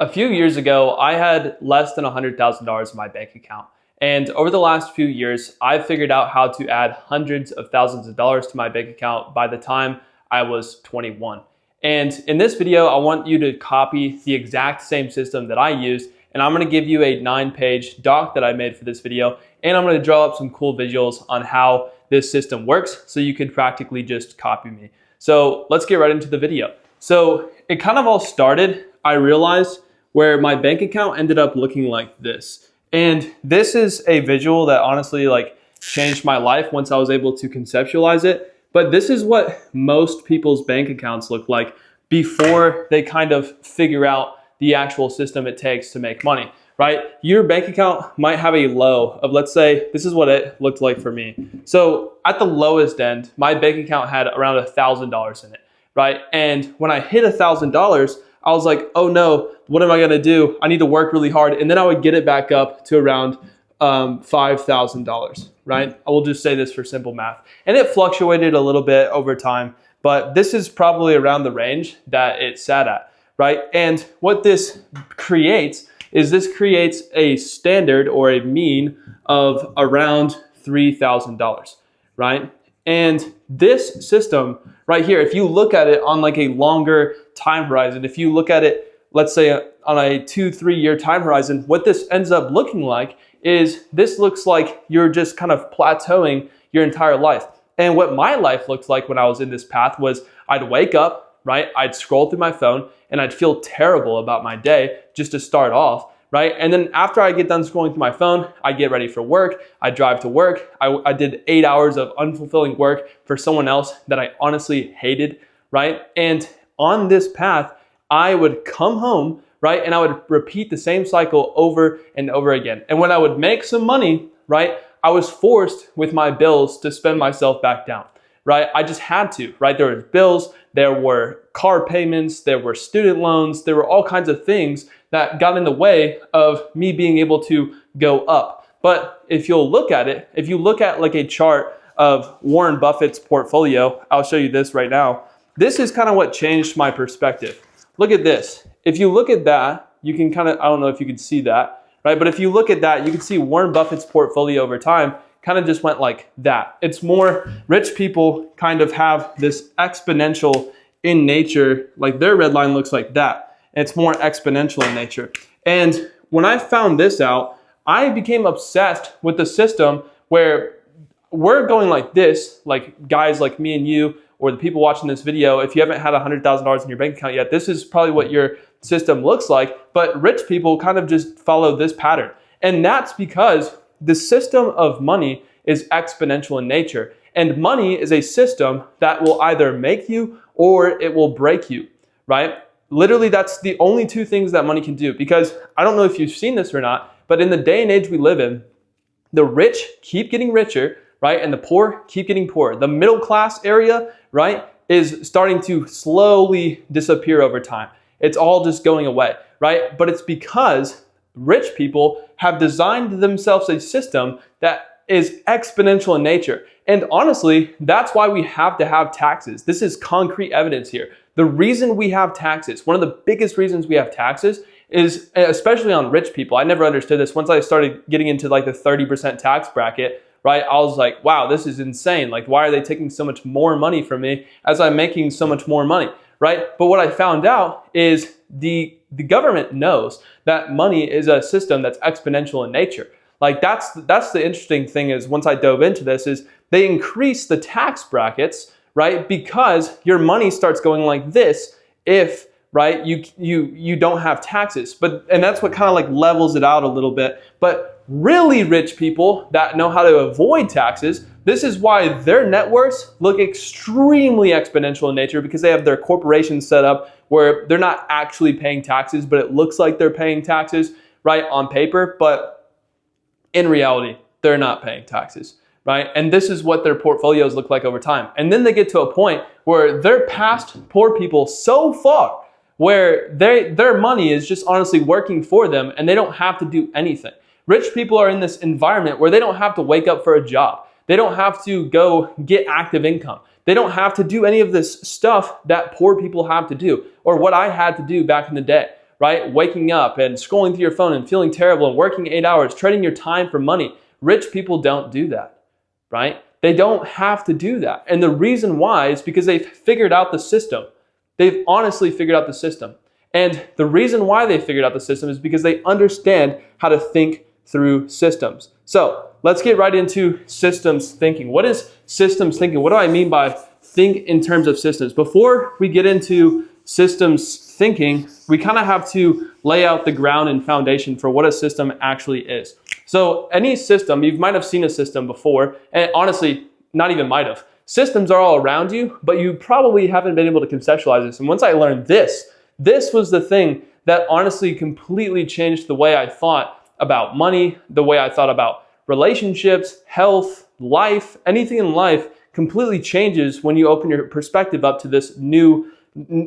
A few years ago, I had less than $100,000 in my bank account. And over the last few years, I've figured out how to add hundreds of thousands of dollars to my bank account by the time I was 21. And in this video, I want you to copy the exact same system that I used. And I'm going to give you a 9-page doc that I made for this video. And I'm going to draw up some cool visuals on how this system works so you can practically just copy me. So let's get right into the video. So it kind of all started, I realized, where my bank account ended up looking like this. And this is a visual that honestly changed my life once I was able to conceptualize it. But this is what most people's bank accounts look like before they kind of figure out the actual system it takes to make money, right? Your bank account might have a low of, let's say, this is what it looked like for me. So at the lowest end, my bank account had around $1,000 in it, right? And when I hit $1,000, I was like, oh no, what am I gonna do? I need to work really hard. And then I would get it back up to around $5,000, right? I will just say this for simple math. And it fluctuated a little bit over time, but this is probably around the range that it sat at, right? And what this creates is a standard or a mean of around $3,000, right? And this system right here, if you look at it on like a longer time horizon, if you look at it, let's say on a 2-3 year time horizon, what this ends up looking like is this looks like you're just kind of plateauing your entire life. And what my life looked like when I was in this path was I'd wake up, right? I'd scroll through my phone and I'd feel terrible about my day just to start off, right? And then after I get done scrolling through my phone, I get ready for work. I drive to work. I did 8 hours of unfulfilling work for someone else that I honestly hated, right? And on this path, I would come home, right? And I would repeat the same cycle over and over again. And when I would make some money, right? I was forced with my bills to spend myself back down, right? I just had to, right? There were bills, there were car payments, there were student loans, there were all kinds of things that got in the way of me being able to go up. But if you'll look at it, if you look at like a chart of Warren Buffett's portfolio, I'll show you this right now. This is kind of what changed my perspective. Look at this. If you look at that, you can kind of, I don't know if you can see that, right? But if you look at that, you can see Warren Buffett's portfolio over time kind of just went like that. It's more rich people kind of have this exponential in nature, like their red line looks like that. It's more exponential in nature. And when I found this out, I became obsessed with the system where we're going like this, like guys like me and you, or the people watching this video, if you haven't had $100,000 in your bank account yet, this is probably what your system looks like. But rich people kind of just follow this pattern. And that's because the system of money is exponential in nature. And money is a system that will either make you or it will break you, right? Literally, that's the only two things that money can do. Because I don't know if you've seen this or not, but in the day and age we live in, the rich keep getting richer, right? And the poor keep getting poorer. The middle class area, right, is starting to slowly disappear over time. It's all just going away, right? But it's because rich people have designed themselves a system that is exponential in nature. And honestly, that's why we have to have taxes. This is concrete evidence here. The reason we have taxes, one of the biggest reasons we have taxes is, especially on rich people, I never understood this. Once I started getting into like the 30% tax bracket, right, I was like, wow, this is insane. Like, why are they taking so much more money from me as I'm making so much more money, right? But what I found out is the government knows that money is a system that's exponential in nature. Like that's the interesting thing is once I dove into this is they increase the tax brackets, right? Because your money starts going like this if, right, you don't have taxes. And that's what kind of like levels it out a little bit. But really rich people that know how to avoid taxes, this is why their net worths look extremely exponential in nature because they have their corporations set up where they're not actually paying taxes, but it looks like they're paying taxes, right, on paper. But in reality, they're not paying taxes, right? And this is what their portfolios look like over time. And then they get to a point where they're past poor people so far where their money is just honestly working for them and they don't have to do anything. Rich people are in this environment where they don't have to wake up for a job. They don't have to go get active income. They don't have to do any of this stuff that poor people have to do or what I had to do back in the day, right? Waking up and scrolling through your phone and feeling terrible and working 8 hours, trading your time for money. Rich people don't do that, right? They don't have to do that. And the reason why is because they've figured out the system. They've honestly figured out the system. And the reason why they figured out the system is because they understand how to think through systems. So let's get right into systems thinking. What is systems thinking? What do I mean by think in terms of systems? Before we get into systems thinking, we kind of have to lay out the ground and foundation for what a system actually is. So any system, you might have seen a system before, and honestly, not even might have. Systems are all around you, but you probably haven't been able to conceptualize this. And once I learned this was the thing that honestly completely changed the way I thought about money, the way I thought about relationships, health, life. Anything in life completely changes when you open your perspective up to this new,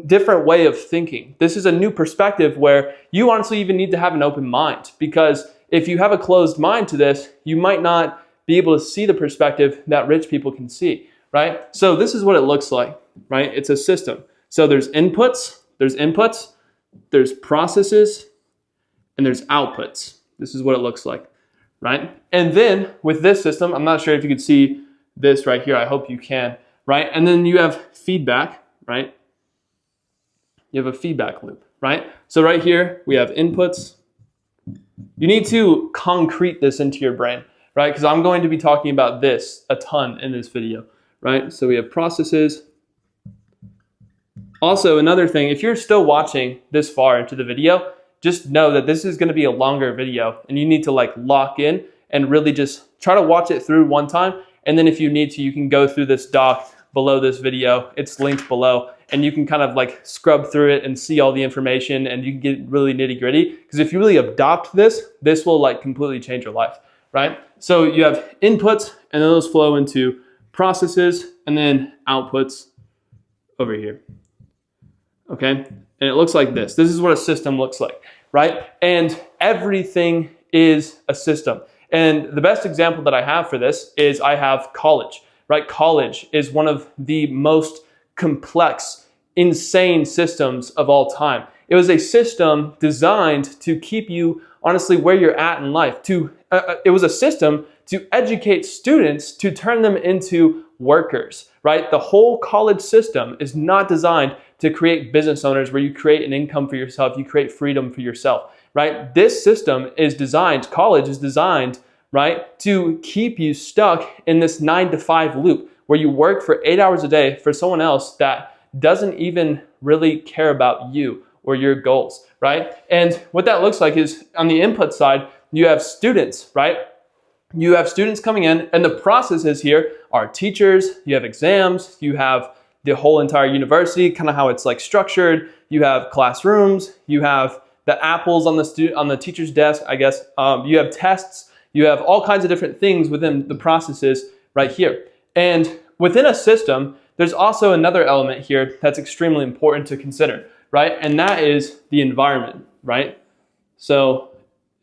different way of thinking. This is a new perspective where you honestly even need to have an open mind, because if you have a closed mind to this, you might not be able to see the perspective that rich people can see, right? So this is what it looks like, right? It's a system. So there's inputs, there's processes, and there's outputs. This is what it looks like, right? And then with this system, I'm not sure if you can see this right here. I hope you can, right? And then you have feedback, right? You have a feedback loop, right? So right here, we have inputs. You need to concrete this into your brain, right? Because I'm going to be talking about this a ton in this video, right? So we have processes. Also, another thing, if you're still watching this far into the video, just know that this is going to be a longer video, and you need to like lock in and really just try to watch it through one time. And then if you need to, you can go through this doc below this video. It's linked below, and you can kind of like scrub through it and see all the information, and you can get really nitty gritty. Because if you really adopt this will like completely change your life, right? So you have inputs, and then those flow into processes, and then outputs over here. Okay, and it looks like this. This is what a system looks like, right? And everything is a system. And the best example that I have for this is I have college, right? College is one of the most complex, insane systems of all time. It was a system designed to keep you honestly where you're at in life. It was a system to educate students to turn them into workers, right? The whole college system is not designed to create business owners where you create an income for yourself, you create freedom for yourself, right? This system is designed, college is designed, right, to keep you stuck in this 9-to-5 loop where you work for 8 hours a day for someone else that doesn't even really care about you or your goals, right? And what that looks like is on the input side, you have students, right? You have students coming in, and the processes here are teachers, you have exams, you have the whole entire university, kind of how it's like structured. You have classrooms, you have the apples on the teacher's desk, I guess. You have tests, you have all kinds of different things within the processes right here. And within a system, there's also another element here that's extremely important to consider, right? And that is the environment, right? So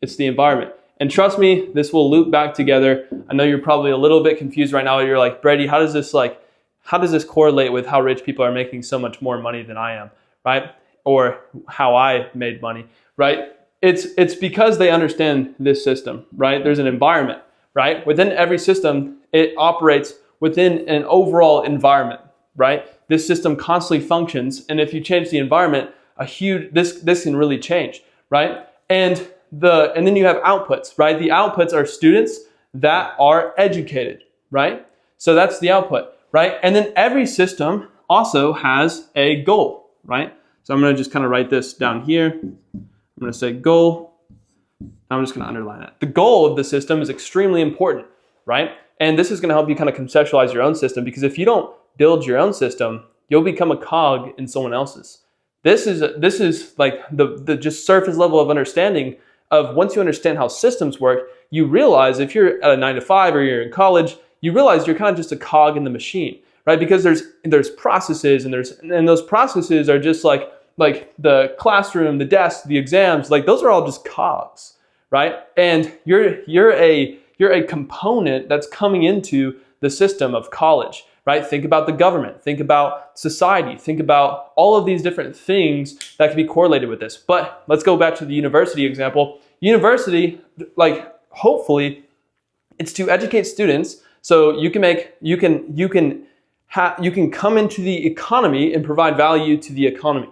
it's the environment. And trust me, this will loop back together. I know you're probably a little bit confused right now. You're like, Brady, how does this correlate with how rich people are making so much more money than I am, right? Or how I made money, right? It's because they understand this system, right? There's an environment, right? Within every system, it operates within an overall environment, right? This system constantly functions, and if you change the environment, this can really change, right? And then you have outputs, right? The outputs are students that are educated, right? So that's the output, right? And then every system also has a goal, right? So I'm going to just kind of write this down here. I'm going to say goal. I'm just going to underline it. The goal of the system is extremely important, right? And this is going to help you kind of conceptualize your own system, because if you don't build your own system, you'll become a cog in someone else's. This is like the just surface level of understanding of, once you understand how systems work, you realize if you're at a 9-to-5 or you're in college, you realize you're kind of just a cog in the machine, right? Because there's processes, and those processes are just like the classroom, the desk, the exams, like those are all just cogs, right? And you're a component that's coming into the system of college, right? Think about the government, think about society, think about all of these different things that can be correlated with this. But let's go back to the university example. University, like hopefully it's to educate students so you can come into the economy and provide value to the economy,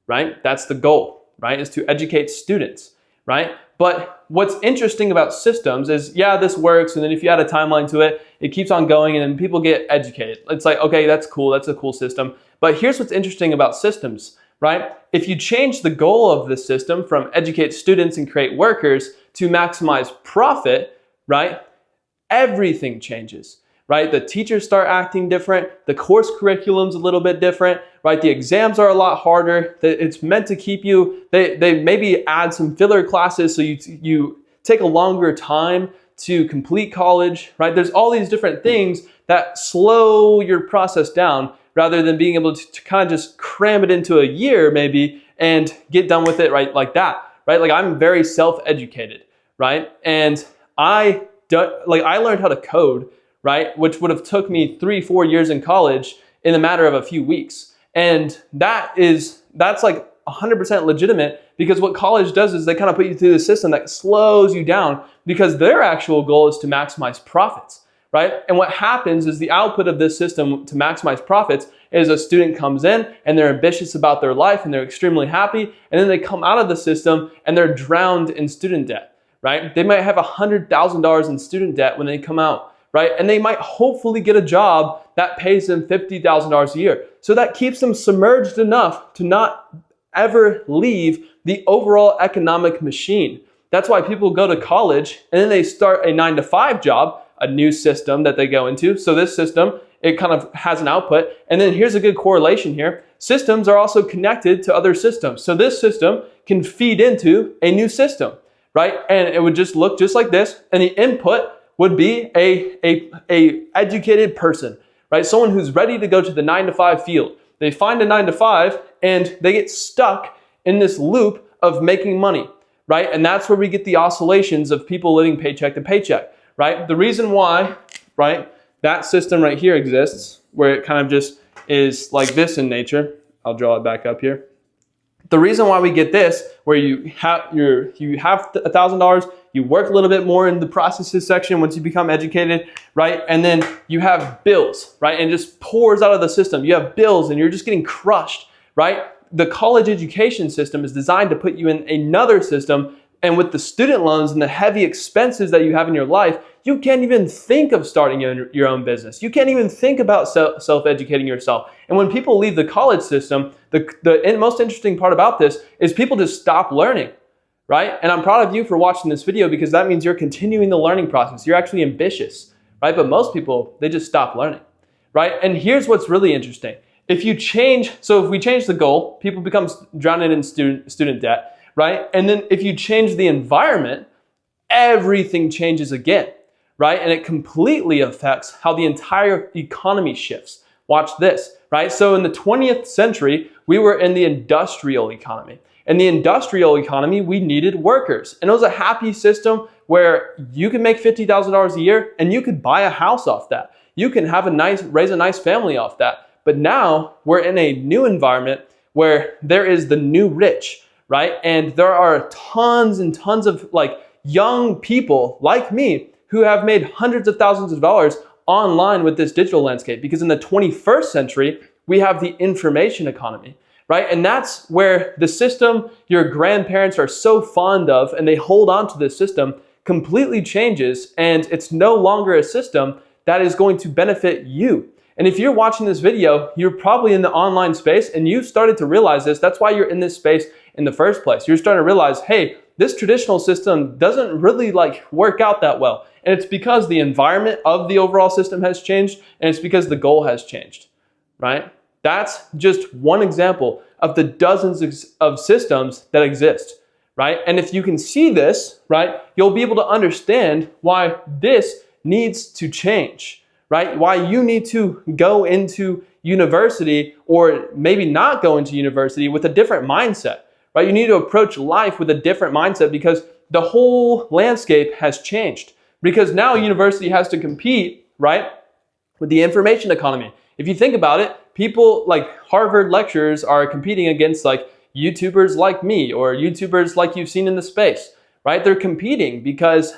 right? That's the goal, right? Is to educate students, right? But what's interesting about systems is, yeah, this works, and then if you add a timeline to it, it keeps on going, and then people get educated. It's like, okay, that's cool, that's a cool system. But here's what's interesting about systems, right? If you change the goal of the system from educate students and create workers to maximize profit, right? Everything changes, right? The teachers start acting different. The course curriculum's a little bit different, right? The exams are a lot harder. It's meant to keep you, they maybe add some filler classes so you take a longer time to complete college, right? There's all these different things that slow your process down rather than being able to kind of just cram it into a year maybe and get done with it, right? Like that, right? Like I'm very self-educated, right? And I learned how to code, right? Which would have took me 3-4 years in college in a matter of a few weeks. And that's like 100% legitimate, because what college does is they kind of put you through the system that slows you down because their actual goal is to maximize profits, right? And what happens is the output of this system to maximize profits is a student comes in and they're ambitious about their life and they're extremely happy, and then they come out of the system and they're drowned in student debt. Right? They might have $100,000 in student debt when they come out, right? And they might hopefully get a job that pays them $50,000 a year. So that keeps them submerged enough to not ever leave the overall economic machine. That's why people go to college and then they start a 9-to-5 job, a new system that they go into. So this system, it kind of has an output. And then here's a good correlation here. Systems are also connected to other systems. So this system can feed into a new system, right? And it would just look just like this. And the input would be a educated person, right? Someone who's ready to go to the 9-to-5 field. They find a 9-to-5 and they get stuck in this loop of making money, right? And that's where we get the oscillations of people living paycheck to paycheck, right? The reason why, right, that system right here exists, where it kind of just is like this in nature. I'll draw it back up here. The reason why we get this, where you have $1,000, you work a little bit more in the processes section once you become educated, right? And then you have bills, right? And it just pours out of the system. You have bills and you're just getting crushed, right? The college education system is designed to put you in another system, and with the student loans and the heavy expenses that you have in your life, you can't even think of starting your own business. You can't even think about self-educating yourself. And when people leave the college system, the most interesting part about this is people just stop learning, right? And I'm proud of you for watching this video, because that means you're continuing the learning process. You're actually ambitious, right? But most people, they just stop learning, right? And here's what's really interesting. If we change the goal, people become drowned in student debt, right? And then if you change the environment, everything changes again, right? And it completely affects how the entire economy shifts. Watch this, right? So in the 20th century, we were in the industrial economy. In the industrial economy, we needed workers. And it was a happy system where you could make $50,000 a year and you could buy a house off that. You can raise a nice family off that. But now we're in a new environment where there is the new rich, right? And there are tons and tons of young people like me who have made hundreds of thousands of dollars online with this digital landscape, because in the 21st century, we have the information economy, right? And that's where the system your grandparents are so fond of and they hold on to this system completely changes, and it's no longer a system that is going to benefit you. And if you're watching this video, you're probably in the online space and you've started to realize this. That's why you're in this space in the first place. You're starting to realize, hey, this traditional system doesn't really work out that well. And it's because the environment of the overall system has changed, and it's because the goal has changed, right? That's just one example of the dozens of systems that exist, right? And if you can see this, right, you'll be able to understand why this needs to change, right? Why you need to go into university, or maybe not go into university, with a different mindset, right? You need to approach life with a different mindset, because the whole landscape has changed. Because now university has to compete, right, with the information economy. If you think about it, people like Harvard lecturers are competing against like YouTubers like me or YouTubers like you've seen in the space, right? They're competing because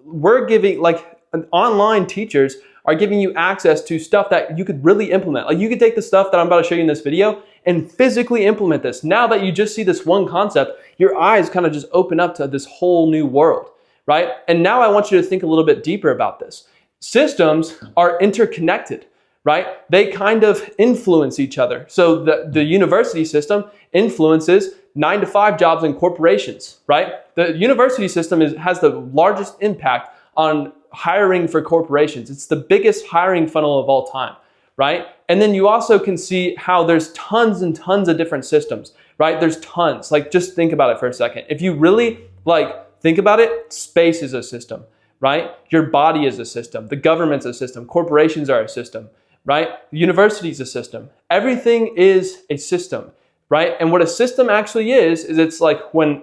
we're giving like online teachers are giving you access to stuff that you could really implement. Like you could take the stuff that I'm about to show you in this video and physically implement this. Now that you just see this one concept, your eyes kind of just open up to this whole new world, right? And now I want you to think a little bit deeper about this. Systems are interconnected, right? They kind of influence each other. So the university system influences 9-to-5 jobs in corporations, right? The university system has the largest impact on hiring for corporations. It's the biggest hiring funnel of all time, right? And then you also can see how there's tons and tons of different systems, right? There's tons. Like just think about it for a second. If you really like think about it, space is a system, right? Your body is a system. The government's a system. Corporations are a system, right? The university's a system. Everything is a system, right? And what a system actually is it's like when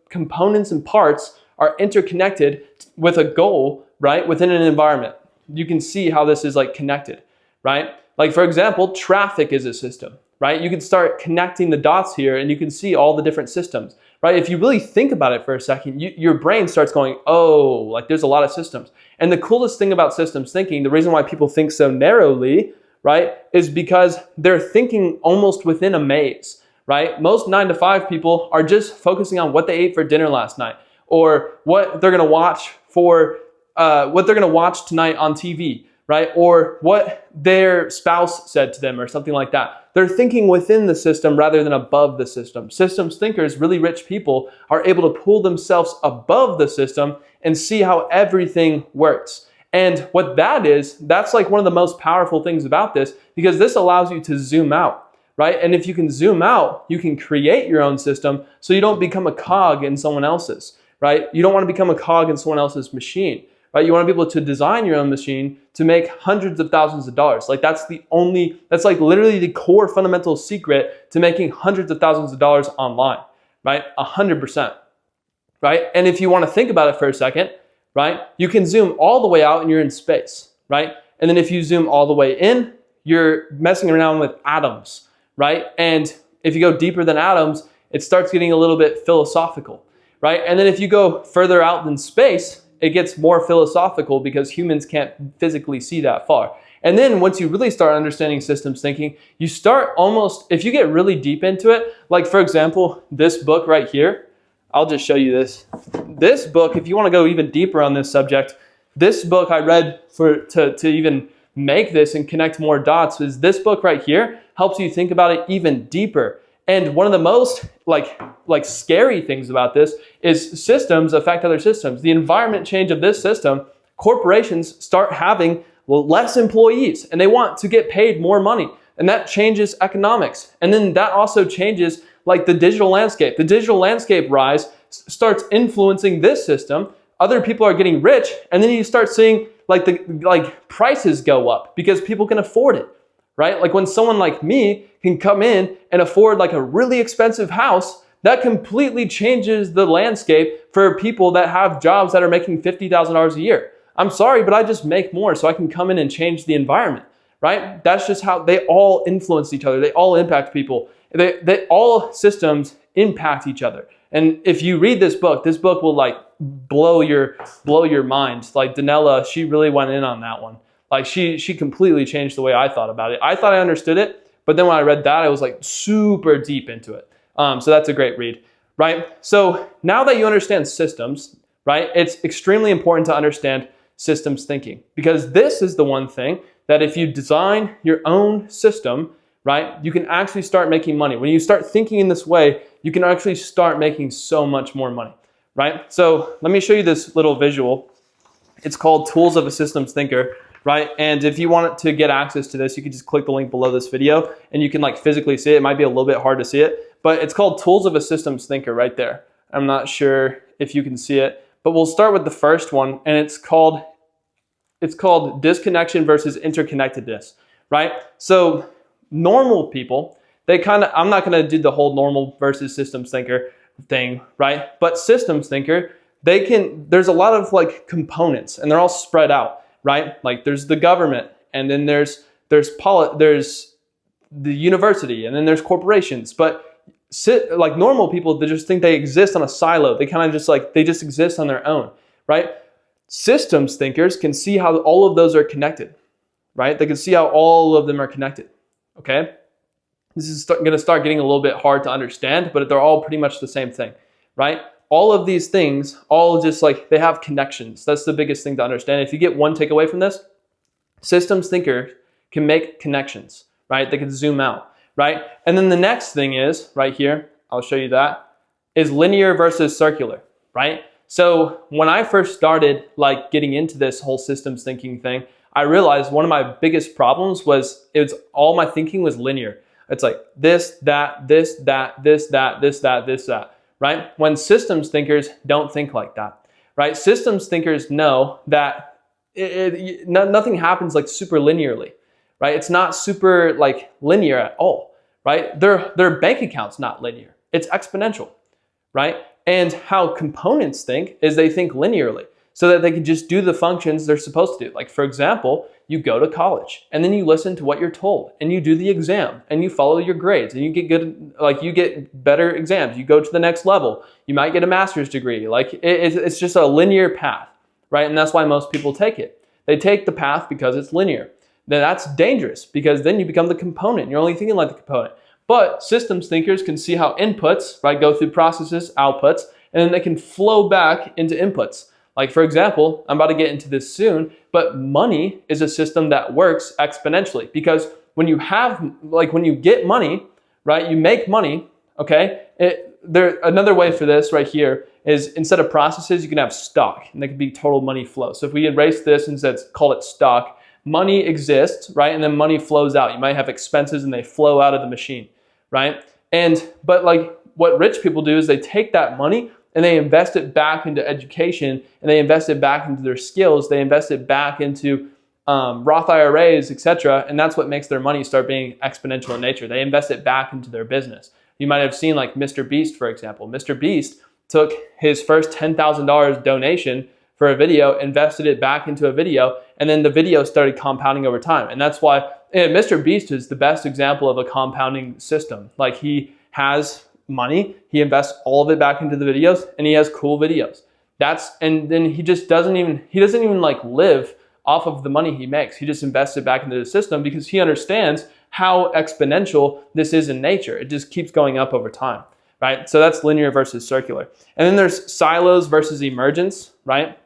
components and parts are interconnected with a goal, right? Within an environment. You can see how this is like connected, right? Like for example, traffic is a system, right? You can start connecting the dots here and you can see all the different systems, right? If you really think about it for a second, your brain starts going, oh, like there's a lot of systems. And the coolest thing about systems thinking, the reason why people think so narrowly, right, is because they're thinking almost within a maze, right? Most 9-to-5 people are just focusing on what they ate for dinner last night or what they're gonna watch tonight on TV, right? Or what their spouse said to them or something like that. They're thinking within the system rather than above the system. Systems thinkers, really rich people, are able to pull themselves above the system and see how everything works. And what that is, that's like one of the most powerful things about this because this allows you to zoom out, right? And if you can zoom out, you can create your own system so you don't become a cog in someone else's, right? You don't want to become a cog in someone else's machine, right? You want to be able to design your own machine to make hundreds of thousands of dollars. Like that's like literally the core fundamental secret to making hundreds of thousands of dollars online, right? 100%, right? And if you want to think about it for a second, right? You can zoom all the way out and you're in space, right? And then if you zoom all the way in, you're messing around with atoms, right? And if you go deeper than atoms, it starts getting a little bit philosophical, right? And then if you go further out than space, it gets more philosophical because humans can't physically see that far. And then once you really start understanding systems thinking, you start almost, if you get really deep into it, like for example, this book right here, I'll just show you this. This book, if you want to go even deeper on this subject, this book I read to even make this and connect more dots is this book right here helps you think about it even deeper. And one of the most like scary things about this is systems affect other systems. The environment change of this system, corporations start having less employees and they want to get paid more money. And that changes economics. And then that also changes like the digital landscape. The digital landscape rise starts influencing this system. Other people are getting rich. And then you start seeing like prices go up because people can afford it, right? Like when someone like me can come in and afford like a really expensive house, that completely changes the landscape for people that have jobs that are making $50,000 a year. I'm sorry, but I just make more so I can come in and change the environment, right? That's just how they all influence each other. They all impact people. They all systems impact each other. And if you read this book will like blow your mind. Like Donella, she really went in on that one. Like she completely changed the way I thought about it. I thought I understood it, but then when I read that, I was like super deep into it. So that's a great read, right? So now that you understand systems, right, it's extremely important to understand systems thinking because this is the one thing that if you design your own system, right, you can actually start making money. When you start thinking in this way, you can actually start making so much more money, right? So let me show you this little visual. It's called Tools of a Systems Thinker, right? And if you want to get access to this, you can just click the link below this video and you can like physically see it. It might be a little bit hard to see it, but it's called Tools of a Systems Thinker right there. I'm not sure if you can see it, but we'll start with the first one and it's called disconnection versus interconnectedness, right? So normal people, I'm not going to do the whole normal versus systems thinker thing, right? But systems thinker, there's a lot of like components and they're all spread out, right? Like there's the government and then there's the university, and then there's corporations. But like normal people, they just think they exist on a silo. They kind of just they just exist on their own, right? Systems thinkers can see how all of those are connected, right? They can see how all of them are connected, okay? This is going to start getting a little bit hard to understand, but they're all pretty much the same thing, right? All of these things, all just they have connections. That's the biggest thing to understand. If you get one takeaway from this, systems thinkers can make connections, right? They can zoom out, right? And then the next thing is, right here, I'll show you that, is linear versus circular, right? So when I first started getting into this whole systems thinking thing, I realized one of my biggest problems was all my thinking was linear. It's this, that, this, that, this, that, this, that, this, that, right? When systems thinkers don't think like that, right? Systems thinkers know that nothing happens super linearly, right? It's not super linear at all, right? Their bank account's not linear. It's exponential, right? And how components think is they think linearly so that they can just do the functions they're supposed to do. For example, you go to college and then you listen to what you're told and you do the exam and you follow your grades and you get good, you get better exams. You go to the next level. You might get a master's degree. It's just a linear path, right? And that's why most people take it. They take the path because it's linear. Then that's dangerous because then you become the component. You're only thinking like the component. But systems thinkers can see how inputs, right, go through processes, outputs, and then they can flow back into inputs. For example, I'm about to get into this soon, but money is a system that works exponentially because when you get money, right, you make money, okay? Another way for this right here is instead of processes, you can have stock, and that could be total money flow. So if we erase this and call it stock, money exists, right, and then money flows out. You might have expenses and they flow out of the machine, right? But what rich people do is they take that money and they invest it back into education, and they invest it back into their skills. They invest it back into Roth IRAs, etc. And that's what makes their money start being exponential in nature. They invest it back into their business. You might have seen Mr. Beast, for example. Mr. Beast took his first $10,000 donation for a video, invested it back into a video, and then the video started compounding over time. And that's why Mr. Beast is the best example of a compounding system. He has money, he invests all of it back into the videos, and he has cool videos. And then he doesn't even live off of the money he makes. He just invests it back into the system because he understands how exponential this is in nature. It just keeps going up over time, right? So that's linear versus circular. And then there's silos versus emergence, right?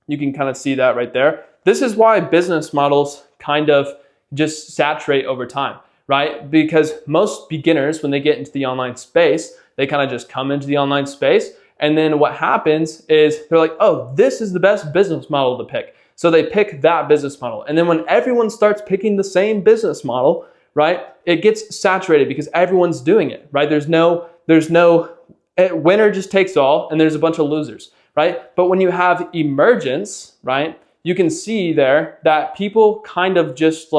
You can kind of see that right there. This is why business models kind of just saturate over time, right? Because most beginners, when they get into the online space, they kind of just come into the online space. And then what happens is they're like, oh, this is the best business model to pick. So they pick that business model. And then when everyone starts picking the same business model, right, it gets saturated because everyone's doing it, right? There's no winner just takes all, and there's a bunch of losers, right? But when you have emergence, right, you can see there that people kind of just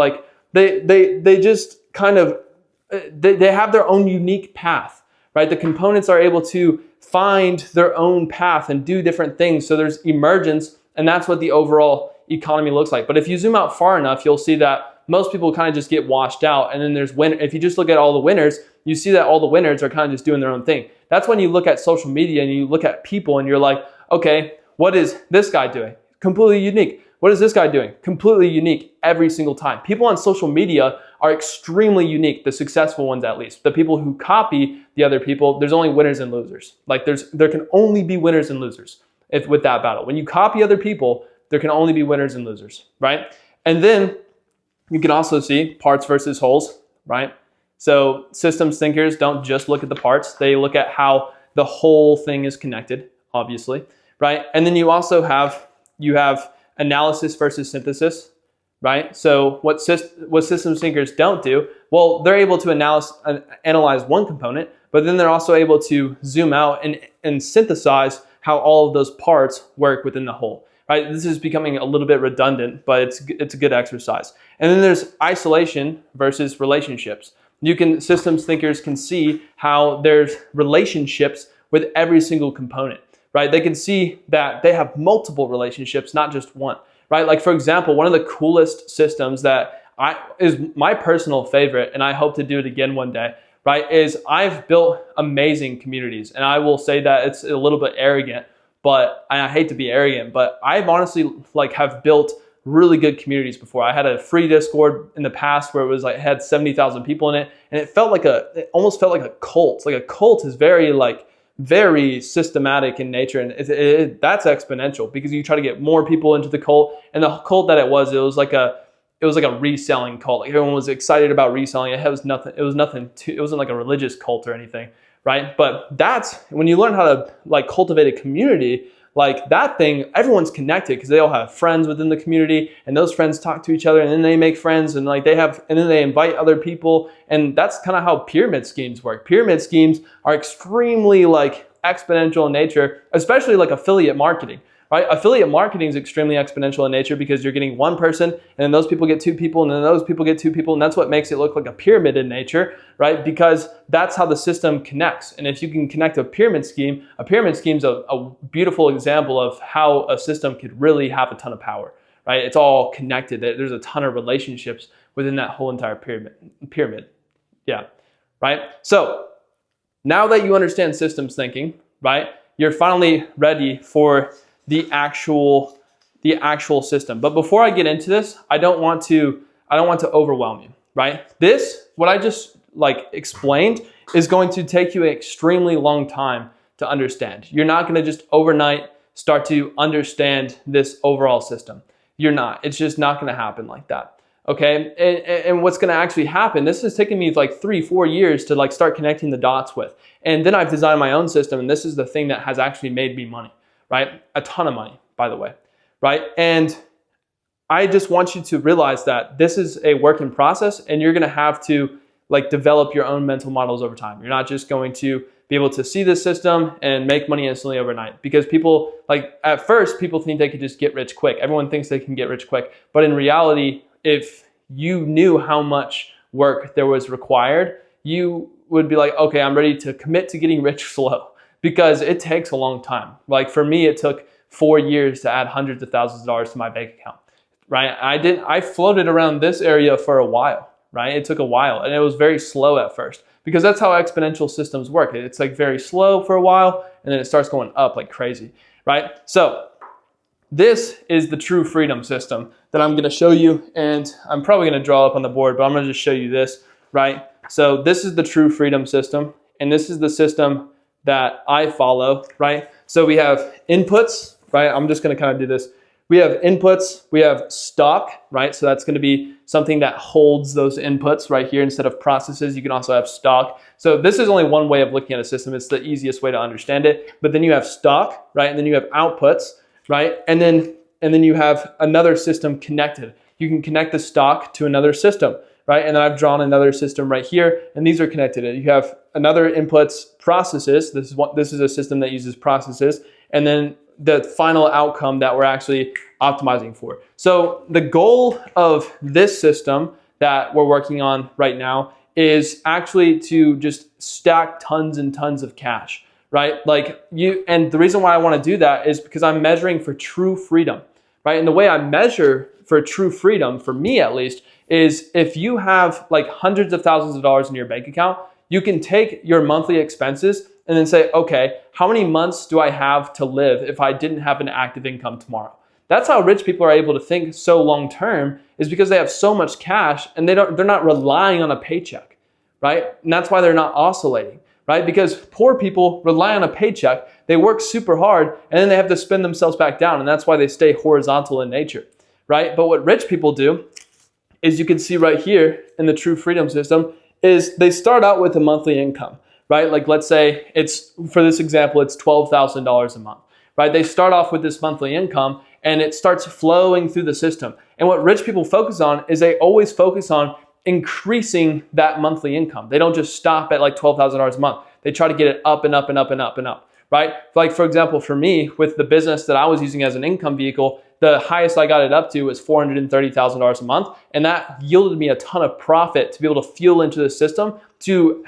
they just kind of, they have their own unique path, right? The components are able to find their own path and do different things. So there's emergence, and that's what the overall economy looks like. But if you zoom out far enough, you'll see that most people kind of just get washed out. And then if you just look at all the winners, you see that all the winners are kind of just doing their own thing. That's when you look at social media and you look at people and you're like, okay, what is this guy doing? Completely unique. What is this guy doing? Completely unique every single time. People on social media are extremely unique, the successful ones at least. The people who copy the other people, there's only winners and losers. There can only be winners and losers with that battle. When you copy other people, there can only be winners and losers, right? And then you can also see parts versus wholes, right? So systems thinkers don't just look at the parts, they look at how the whole thing is connected, obviously, right? And then you also have analysis versus synthesis, right? So what systems thinkers don't do, well, they're able to analyze one component, but then they're also able to zoom out and synthesize how all of those parts work within the whole, right? This is becoming a little bit redundant, but it's a good exercise. And then there's isolation versus relationships. Systems thinkers can see how there's relationships with every single component, right? They can see that they have multiple relationships, not just one, right? Like, for example, one of the coolest systems that is my personal favorite, and I hope to do it again one day, right, is I've built amazing communities. And I will say that it's a little bit arrogant, but I hate to be arrogant, but I've honestly have built really good communities before. I had a free Discord in the past where it was had 70,000 people in it, and it almost felt like a cult. Like a cult is very systematic in nature, and that's exponential because you try to get more people into the cult. And the cult that it was like a reselling cult. Like everyone was excited about reselling. It wasn't like a religious cult or anything, right? But that's when you learn how to cultivate a community. Like that thing, everyone's connected because they all have friends within the community, and those friends talk to each other, and then they make friends, and then they invite other people, and that's kind of how pyramid schemes work. Pyramid schemes are extremely exponential in nature, especially affiliate marketing. Right? Affiliate marketing is extremely exponential in nature because you're getting one person, and then those people get two people, and then those people get two people, and that's what makes it look like a pyramid in nature, right? Because that's how the system connects. And if you can connect a pyramid scheme is a beautiful example of how a system could really have a ton of power, right? It's all connected. There's a ton of relationships within that whole entire pyramid. Yeah, right? So now that you understand systems thinking, right, you're finally ready for the actual system. But before I get into this, I don't want to overwhelm you, right? What I just explained is going to take you an extremely long time to understand. You're not going to just overnight start to understand this overall system. You're not. It's just not going to happen like that. Okay, and what's going to actually happen, this has taken me 3-4 years to start connecting the dots with. And then I've designed my own system, and this is the thing that has actually made me money. Right? A ton of money, by the way, right? And I just want you to realize that this is a work in process, and you're going to have to develop your own mental models over time. You're not just going to be able to see this system and make money instantly overnight, because people at first people think they could just get rich quick. Everyone thinks they can get rich quick, but in reality, if you knew how much work there was required, you would be like, okay, I'm ready to commit to getting rich slow. Because it takes a long time. For me, it took 4 years to add hundreds of thousands of dollars to my bank account, right? I floated around this area for a while, right? It took a while, and it was very slow at first because that's how exponential systems work. It's very slow for a while, and then it starts going up like crazy, right? So this is the true freedom system that I'm gonna show you, and I'm probably gonna draw up on the board, but I'm gonna just show you this, right? So this is the true freedom system, and this is the system that I follow, right? So we have inputs, right? I'm just going to kind of do this. We have inputs, we have stock, right? So that's going to be something that holds those inputs right here instead of processes. You can also have stock. So this is only one way of looking at a system. It's the easiest way to understand it. But then you have stock, right? And then you have outputs, right? And then you have another system connected. You can connect the stock to another system, right? And then I've drawn another system right here, and these are connected. You have another inputs, processes. This is a system that uses processes, and then the final outcome that we're actually optimizing for. So the goal of this system that we're working on right now is actually to just stack tons and tons of cash, right? And the reason why I want to do that is because I'm measuring for true freedom, right? And the way I measure for true freedom, for me at least, is if you have hundreds of thousands of dollars in your bank account, you can take your monthly expenses and then say, okay, how many months do I have to live if I didn't have an active income tomorrow? That's how rich people are able to think so long term, is because they have so much cash and they're not relying on a paycheck, right? And that's why they're not oscillating, right? Because poor people rely on a paycheck, they work super hard, and then they have to spin themselves back down, and that's why they stay horizontal in nature, right? But what rich people do is, you can see right here in the true freedom system, is they start out with a monthly income, right? Let's say for this example, it's $12,000 a month, right? They start off with this monthly income, and it starts flowing through the system. And what rich people focus on is they always focus on increasing that monthly income. They don't just stop at $12,000 a month. They try to get it up and up and up and up and up, right? For example, for me, with the business that I was using as an income vehicle, the highest I got it up to was $430,000 a month. And that yielded me a ton of profit to be able to fuel into the system, to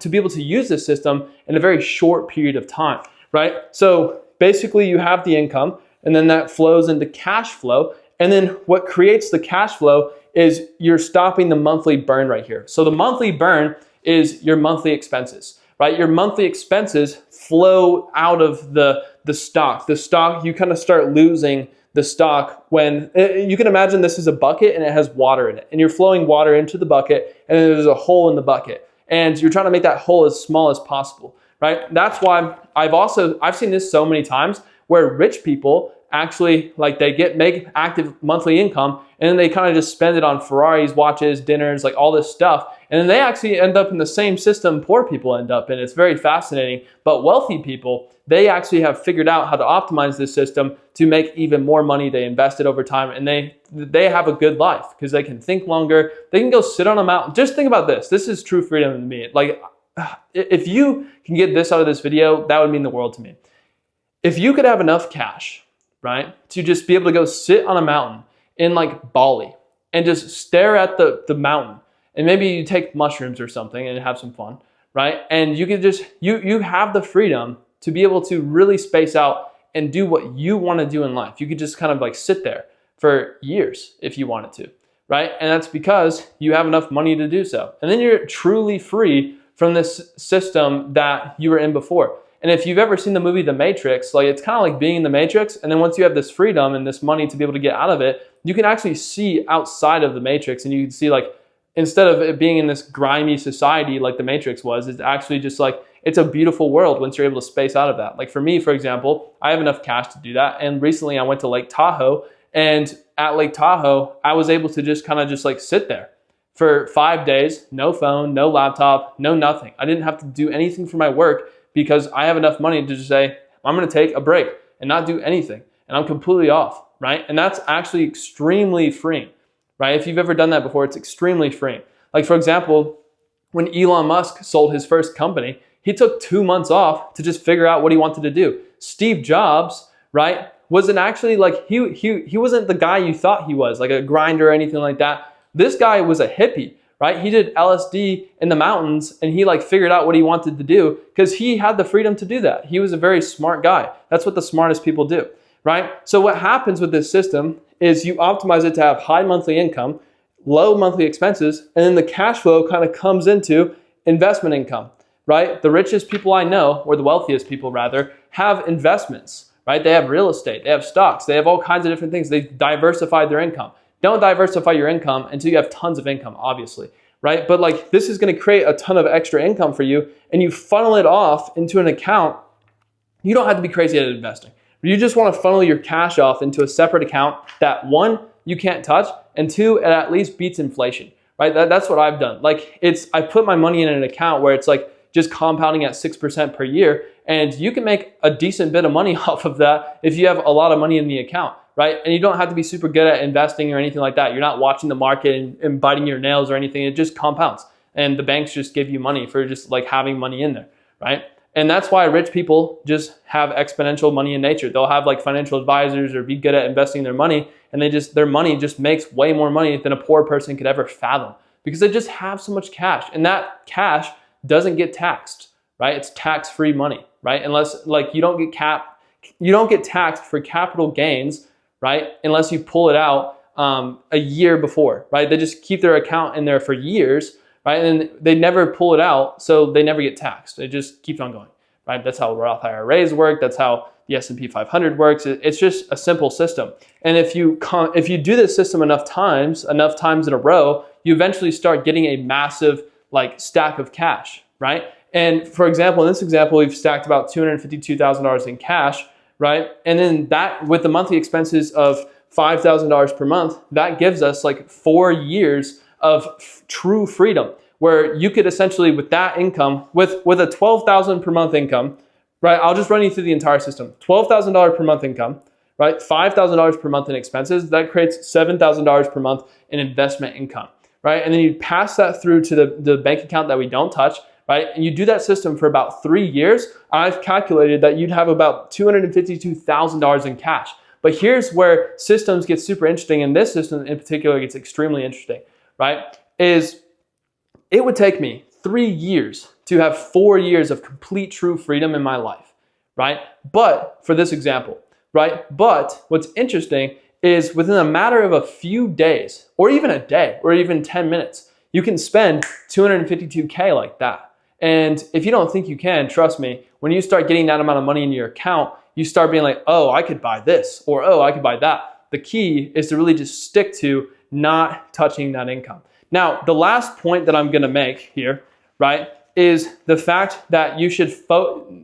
be able to use this system in a very short period of time, right? So basically you have the income, and then that flows into cash flow. And then what creates the cash flow is you're stopping the monthly burn right here. So the monthly burn is your monthly expenses, right? Your monthly expenses flow out of the stock. The stock, you kind of start losing the stock when, you can imagine this is a bucket and it has water in it. And you're flowing water into the bucket and then there's a hole in the bucket. And you're trying to make that hole as small as possible, right? That's why I've seen this so many times where rich people actually, like, they make active monthly income and then they kind of just spend it on Ferraris, watches, dinners, like all this stuff. And then they actually end up in the same system poor people end up in. It's very fascinating. But wealthy people, they actually have figured out how to optimize this system to make even more money. They invest it over time and they have a good life because they can think longer. They can go sit on a mountain. Just think about this. This is true freedom to me. Like, if you can get this out of this video, that would mean the world to me. If you could have enough cash, right, to just be able to go sit on a mountain in like Bali and just stare at the mountain, and maybe you take mushrooms or something and have some fun, right? And you could just, you have the freedom to be able to really space out and do what you want to do in life. You could just kind of like sit there for years if you wanted to, right? And that's because you have enough money to do so. And then you're truly free from this system that you were in before. And if you've ever seen the movie The Matrix, like, it's kind of like being in the Matrix, and then once you have this freedom and this money to be able to get out of it, you can actually see outside of the Matrix, and you can see, like, instead of it being in this grimy society like the Matrix was, it's actually just like, it's a beautiful world once you're able to space out of that. Like for me, for example, I have enough cash to do that. And recently I went to Lake Tahoe, and at Lake Tahoe, I was able to just kind of just like sit there for 5 days, no phone, no laptop, no nothing. I didn't have to do anything for my work because I have enough money to just say, I'm going to take a break and not do anything. And I'm completely off, right? And that's actually extremely freeing, right? If you've ever done that before, it's extremely freeing. Like for example, when Elon Musk sold his first company, he took 2 months off to just figure out what he wanted to do. Steve Jobs, right, wasn't actually like, he wasn't the guy you thought he was, like a grinder or anything like that. This guy was a hippie, right? He did LSD in the mountains and he like figured out what he wanted to do because he had the freedom to do that. He was a very smart guy. That's what the smartest people do, right? So what happens with this system is you optimize it to have high monthly income, low monthly expenses, and then the cash flow kind of comes into investment income, right? The richest people I know, or the wealthiest people rather, have investments, right? They have real estate, they have stocks, they have all kinds of different things. They diversify their income. Don't diversify your income until you have tons of income, obviously, right? But like, this is going to create a ton of extra income for you, and you funnel it off into an account. You don't have to be crazy at investing. You just want to funnel your cash off into a separate account that, one, you can't touch, and two, it at least beats inflation, right? That's what I've done. Like, I put my money in an account where it's like just compounding at 6% per year, and you can make a decent bit of money off of that if you have a lot of money in the account, right? And you don't have to be super good at investing or anything like that. You're not watching the market and biting your nails or anything. It just compounds, and the banks just give you money for just like having money in there, right? And that's why rich people just have exponential money in nature. They'll have like financial advisors or be good at investing their money, and their money just makes way more money than a poor person could ever fathom because they just have so much cash, and that cash doesn't get taxed, right? It's tax-free money, right? Unless like you don't get taxed for capital gains, right? Unless you pull it out a year before, right? They just keep their account in there for years, right? And they never pull it out, so they never get taxed. It just keeps on going, right? That's how Roth IRAs work. That's how the S&P 500 works. It's just a simple system. And if you do this system enough times in a row, you eventually start getting a massive like stack of cash, right? And for example, in this example, we've stacked about $252,000 in cash, right? And then that, with the monthly expenses of $5,000 per month, that gives us like 4 years of true freedom, where you could essentially, with that income, with a $12,000 per month income, right? I'll just run you through the entire system. $12,000 per month income, right? $5,000 per month in expenses. That creates $7,000 per month in investment income, right? And then you pass that through to the bank account that we don't touch, right? And you do that system for about 3 years. I've calculated that you'd have about $252,000 in cash. But here's where systems get super interesting, and this system in particular gets extremely interesting, right? Is it would take me 3 years to have 4 years of complete true freedom in my life, right? But for this example, right? But what's interesting is within a matter of a few days, or even a day, or even 10 minutes, you can spend 252K like that. And if you don't think you can, trust me, when you start getting that amount of money in your account, you start being like, oh, I could buy this, or oh, I could buy that. The key is to really just stick to not touching that income. Now, the last point that I'm gonna make here, right, is the fact that you should,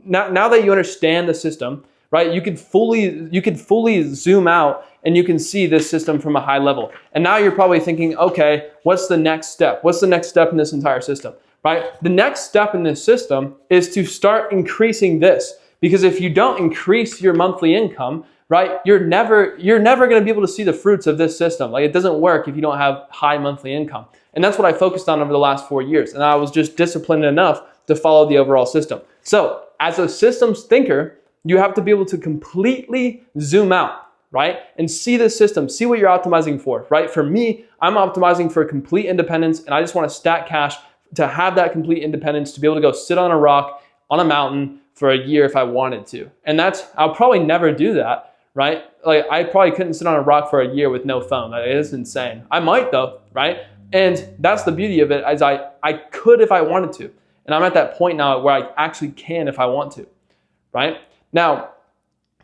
now that you understand the system, right, you can fully zoom out and you can see this system from a high level. And now you're probably thinking, okay, what's the next step? What's the next step in this entire system, right? The next step in this system is to start increasing this. Because if you don't increase your monthly income, right, you're never gonna be able to see the fruits of this system. Like, it doesn't work if you don't have high monthly income. And that's what I focused on over the last 4 years. And I was just disciplined enough to follow the overall system. So as a systems thinker, you have to be able to completely zoom out, right? And see the system, see what you're optimizing for, right? For me, I'm optimizing for complete independence, and I just want to stack cash to have that complete independence, to be able to go sit on a rock, on a mountain for a year if I wanted to. And I'll probably never do that, right? Like, I probably couldn't sit on a rock for a year with no phone. That is insane. I might though, right? And that's the beauty of it, as I could if I wanted to. And I'm at that point now where I actually can if I want to, right? Now,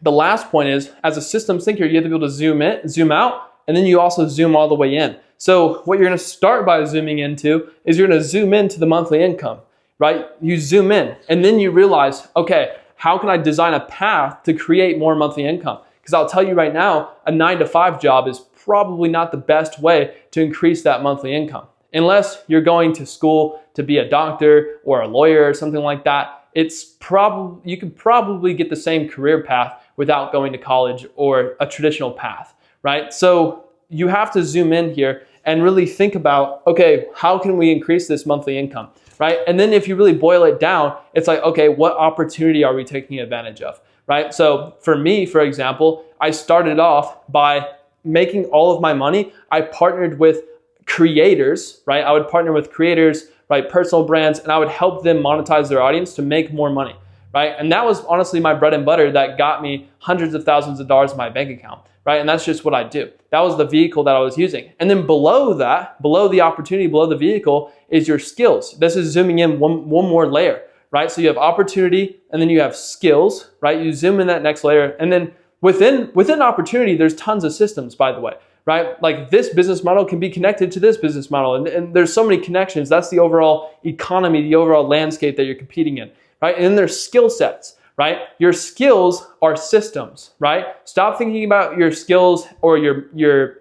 the last point is, as a systems thinker, you have to be able to zoom in, zoom out, and then you also zoom all the way in. So what you're gonna start by zooming into is you're gonna zoom into the monthly income, right? You zoom in, and then you realize, okay, how can I design a path to create more monthly income? Because I'll tell you right now, a 9-to-5 job is probably not the best way to increase that monthly income. Unless you're going to school to be a doctor or a lawyer or something like that, you could probably get the same career path without going to college or a traditional path, right? So you have to zoom in here and really think about, okay, how can we increase this monthly income, right? And then if you really boil it down, it's like, okay, what opportunity are we taking advantage of, right? So for me, for example, I started off by making all of my money. I partnered with creators, right? I would partner with creators, right? Personal brands, and I would help them monetize their audience to make more money, right? And that was honestly my bread and butter that got me hundreds of thousands of dollars in my bank account, right? And that's just what I do. That was the vehicle that I was using. And then below that, below the opportunity, below the vehicle is your skills. This is zooming in one more layer, right? So you have opportunity and then you have skills, right? You zoom in that next layer. And then within opportunity, there's tons of systems, by the way, right? Like, this business model can be connected to this business model. And there's so many connections. That's the overall economy, the overall landscape that you're competing in, right? And then there's skill sets, right? Your skills are systems, right? Stop thinking about your skills or your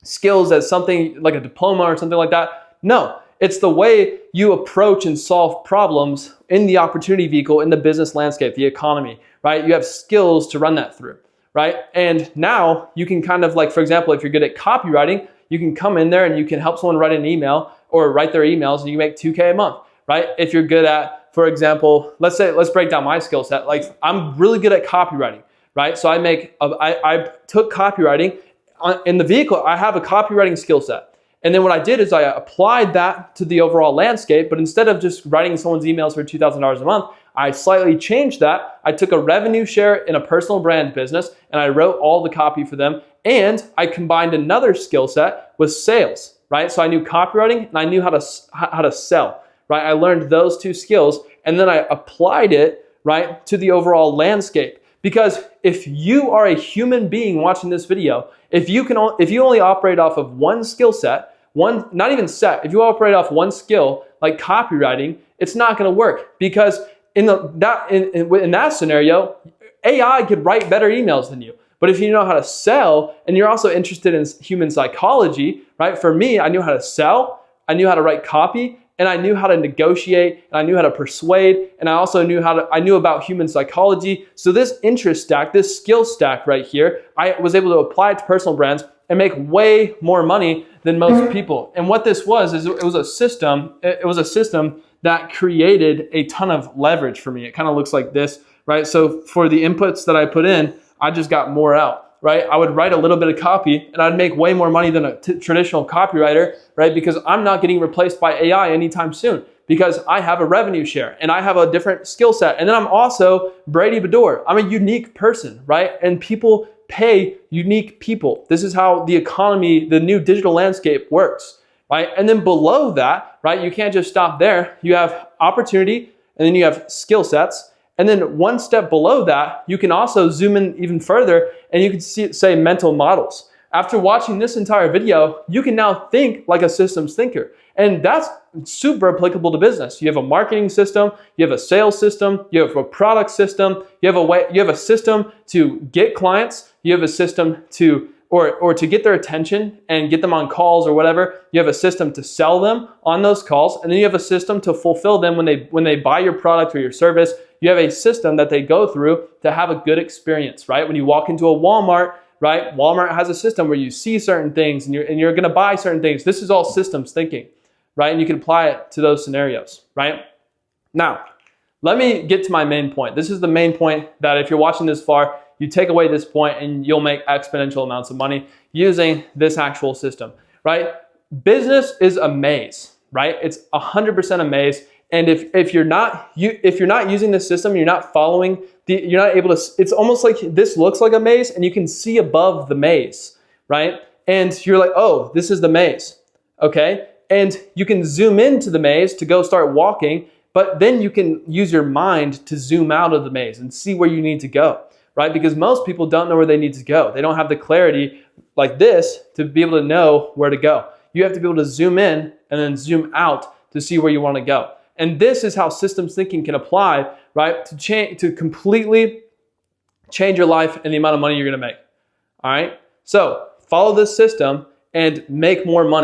skills as something like a diploma or something like that. No, it's the way you approach and solve problems in the opportunity vehicle, in the business landscape, the economy, right? You have skills to run that through, right? And now you can kind of, like, for example, if you're good at copywriting, you can come in there and you can help someone write an email or write their emails, and you make $2K a month, right? If you're good at, for example, let's break down my skill set. Like, I'm really good at copywriting, right? So I took copywriting in the vehicle. I have a copywriting skill set. And then what I did is I applied that to the overall landscape, but instead of just writing someone's emails for $2,000 a month, I slightly changed that. I took a revenue share in a personal brand business and I wrote all the copy for them. And I combined another skill set with sales, right? So I knew copywriting and I knew how to sell, right? I learned those two skills and then I applied it, right, to the overall landscape. Because if you are a human being watching this video, if you only operate off of one skill set, if you operate off one skill like copywriting, it's not going to work, because in that scenario, AI could write better emails than you. But if you know how to sell and you're also interested in human psychology, right? For me, I knew how to sell, I knew how to write copy, and I knew how to negotiate, and I knew how to persuade, and I also I knew about human psychology. So this interest stack, this skill stack right here, I was able to apply it to personal brands and make way more money than most people. And what this was is it was a system that created a ton of leverage for me. It kind of looks like this, right? So for the inputs that I put in, I just got more out, right? I would write a little bit of copy and I'd make way more money than a traditional copywriter, right? Because I'm not getting replaced by AI anytime soon, because I have a revenue share and I have a different skill set. And then I'm also Brady Bedore. I'm a unique person, right? And people pay unique people. This is how the economy, the new digital landscape works, right? And then below that, right, you can't just stop there. You have opportunity, and then you have skill sets. And then one step below that, you can also zoom in even further, and you can say mental models. After watching this entire video, you can now think like a systems thinker. And that's super applicable to business. You have a marketing system, you have a sales system, you have a product system, you have a system to get clients, you have a system to or to get their attention and get them on calls or whatever. You have a system to sell them on those calls, and then you have a system to fulfill them when they buy your product or your service. You have a system that they go through to have a good experience, right? When you walk into a Walmart, right? Walmart has a system where you see certain things and you're going to buy certain things. This is all systems thinking, right? And you can apply it to those scenarios, right? Now, let me get to my main point. This is the main point that if you're watching this far, you take away this point and you'll make exponential amounts of money using this actual system, right? Business is a maze, right? It's 100% a maze. And if you're not using this system, you're not following you're not able to. It's almost like this looks like a maze, and you can see above the maze, right? And you're like, oh, this is the maze, okay? And you can zoom into the maze to go start walking, but then you can use your mind to zoom out of the maze and see where you need to go, right? Because most people don't know where they need to go. They don't have the clarity like this to be able to know where to go. You have to be able to zoom in and then zoom out to see where you want to go. And this is how systems thinking can apply, right, to completely change your life and the amount of money you're going to make. All right? So follow this system and make more money.